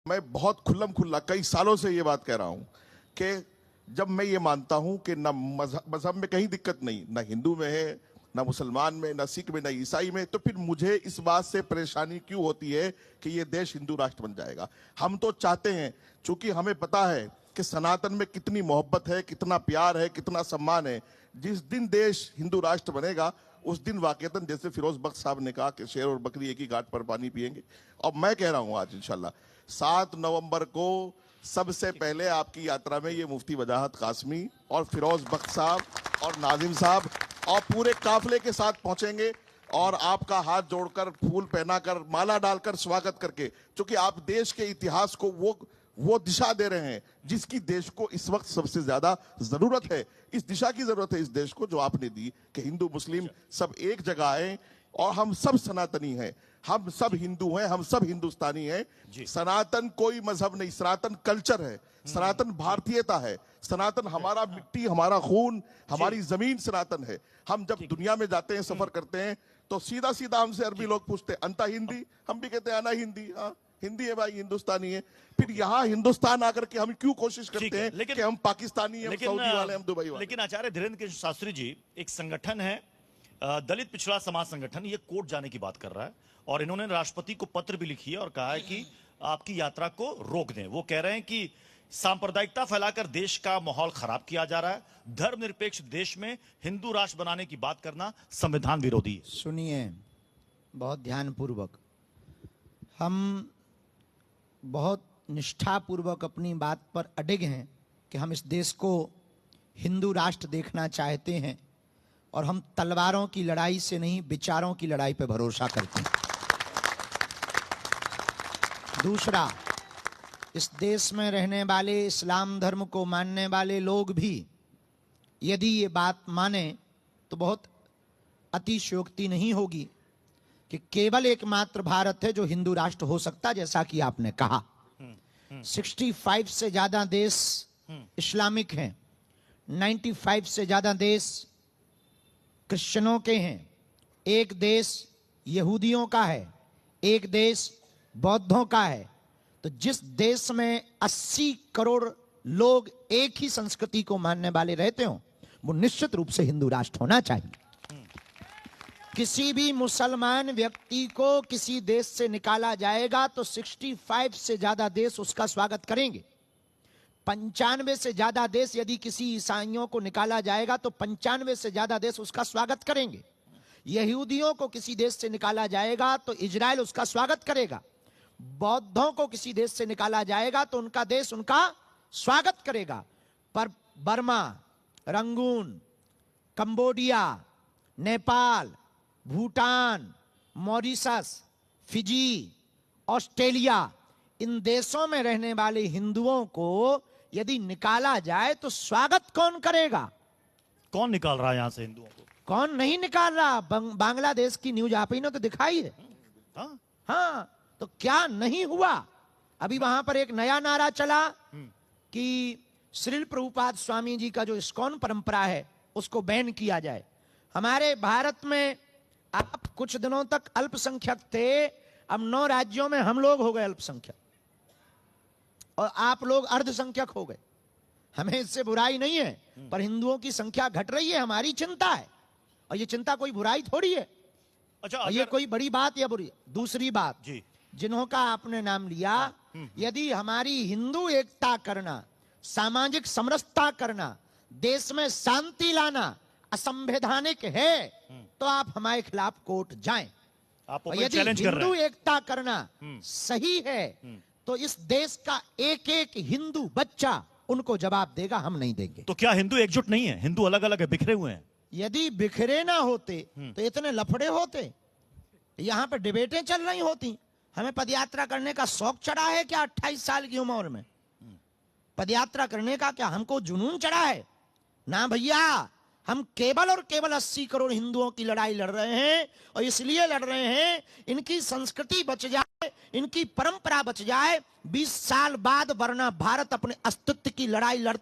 मैं बहुत खुल्लम खुल्ला कई सालों से ये बात कह रहा हूं कि जब मैं ये मानता हूं कि ना मजहब में कहीं दिक्कत नहीं, ना हिंदू में है, ना मुसलमान में, ना सिख में, ना ईसाई में, तो फिर मुझे इस बात से परेशानी क्यों होती है कि ये देश हिंदू राष्ट्र बन जाएगा। हम तो चाहते हैं, चूंकि हमें पता है कि सनातन में कितनी मोहब्बत है, कितना प्यार है, कितना सम्मान है। जिस दिन देश हिंदू राष्ट्र बनेगा उस दिन वाकईतन, जैसे फिरोज बख्श साहब ने कहा कि शेर और बकरी एक ही घाट पर पानी पिएंगे, और मैं कह रहा हूं आज इंशाल्लाह 7 नवंबर को सबसे पहले आपकी यात्रा में ये मुफ्ती वजाहत कासमी और फिरोज बख्श साहब और नाजिम साहब और पूरे काफिले के साथ पहुंचेंगे और आपका हाथ जोड़कर, फूल पहनाकर, माला डालकर स्वागत करके, क्योंकि आप देश के इतिहास को वो दिशा दे रहे हैं जिसकी देश को इस वक्त सबसे ज्यादा जरूरत है। इस दिशा की जरूरत है इस देश को जो आपने दी कि हिंदू मुस्लिम सब एक जगह आए और हम सब सनातनी हैं, हम सब हिंदू हैं, हम सब हिंदुस्तानी हैं। सनातन कोई मजहब नहीं, सनातन कल्चर है, सनातन भारतीयता है, सनातन हमारा मिट्टी, हमारा खून, हमारी जमीन सनातन है। हम जब दुनिया में जाते हैं, सफर करते हैं, तो सीधा सीधा हमसे अरबी लोग पूछते हैं अंता हिंदी, हम भी कहते हैं आना हिंदी। हाँ हिंदी है भाई, हिंदुस्तानी है। फिर यहाँ हिंदुस्तान आकर के हम क्यों कोशिश करते हैं कि हम पाकिस्तानी हैं, हम सऊदी वाले, हम दुबई वाले। लेकिन आचार्य धीरेन्द्र कृष्ण शास्त्री जी, एक संगठन है दलित पिछड़ा समाज संगठन, ये कोर्ट जाने की बात कर रहा है और इन्होंने राष्ट्रपति को पत्र भी लिखी है और कहा है कि आपकी यात्रा को रोक दें। वो कह रहे हैं कि सांप्रदायिकता फैलाकर देश का माहौल खराब किया जा रहा है, धर्मनिरपेक्ष देश में हिंदू राष्ट्र बनाने की बात करना संविधान विरोधी है। सुनिए बहुत ध्यानपूर्वक, हम बहुत निष्ठापूर्वक अपनी बात पर अडिग हैं कि हम इस देश को हिंदू राष्ट्र देखना चाहते हैं और हम तलवारों की लड़ाई से नहीं, विचारों की लड़ाई पर भरोसा करते हैं। दूसरा, इस देश में रहने वाले इस्लाम धर्म को मानने वाले लोग भी यदि ये बात माने तो बहुत अतिशयोक्ति नहीं होगी कि केवल एकमात्र भारत है जो हिंदू राष्ट्र हो सकता, जैसा कि आपने कहा। 65 से ज्यादा देश इस्लामिक हैं, 95 से ज्यादा देश क्रिश्चियनों के हैं, एक देश यहूदियों का है, एक देश बौद्धों का है। तो जिस देश में 80 करोड़ लोग एक ही संस्कृति को मानने वाले रहते हो, वो निश्चित रूप से हिंदू राष्ट्र होना चाहिए। किसी भी मुसलमान व्यक्ति को किसी देश से निकाला जाएगा तो 65 से ज्यादा देश उसका स्वागत करेंगे। 95 से ज्यादा देश, यदि किसी ईसाइयों को निकाला जाएगा तो 95 से ज्यादा देश उसका स्वागत करेंगे। यहूदियों को किसी देश से निकाला जाएगा तो इजराइल उसका स्वागत करेगा। बौद्धों को किसी देश से निकाला जाएगा तो उनका देश उनका स्वागत करेगा। पर Burma, Rangoon, Cambodia, Nepal, Bhutan, Mauritius, Fiji, Australia, इन देशों में रहने वाले हिंदुओं को यदि निकाला जाए तो स्वागत कौन करेगा? कौन निकाल रहा है यहां से हिंदुओं को? कौन नहीं निकाल रहा? बांग्लादेश की न्यूज आप ही ने तो दिखाई है। हाँ, तो क्या नहीं हुआ? अभी वहां पर एक नया नारा चला कि श्रील प्रभुपाद स्वामी जी का जो इस्कॉन परंपरा है उसको बैन किया जाए। हमारे भारत में आप कुछ दिनों तक अल्पसंख्यक थे, अब 9 राज्यों में हम लोग हो गए अल्पसंख्यक और आप लोग अर्धसंख्यक हो गए। हमें इससे बुराई नहीं है, पर हिंदुओं की संख्या घट रही है, हमारी चिंता है। और ये चिंता कोई बुराई थोड़ी है। अच्छा, ये कोई बड़ी बात या बुरी? दूसरी बात जी, जिन्हों का आपने नाम लिया, यदि हमारी हिंदू एकता करना, सामाजिक समरसता करना, देश में शांति लाना असंवैधानिक है तो आप हमारे खिलाफ कोर्ट जाएं। यदि हिंदू एकता करना सही है तो इस देश का एक एक हिंदू बच्चा उनको जवाब देगा, हम नहीं देंगे। तो क्या हिंदू एकजुट नहीं है? हिंदू अलग अलग है, बिखरे हुए हैं। यदि बिखरे ना होते तो इतने लफड़े होते, यहां पर डिबेटें चल रही होती। हमें पदयात्रा करने का शौक चढ़ा है क्या 28 साल की उम्र में? पदयात्रा करने का क्या हमको जुनून चढ़ा है? ना भैया, हम केवल और केवल 80 करोड़ हिंदुओं की लड़ाई लड़ रहे हैं और इसलिए लड़ रहे हैं इनकी संस्कृति बच जाए, इनकी परंपरा बच जाए 20 साल बाद, वरना भारत अपने अस्तित्व की लड़ाई लड़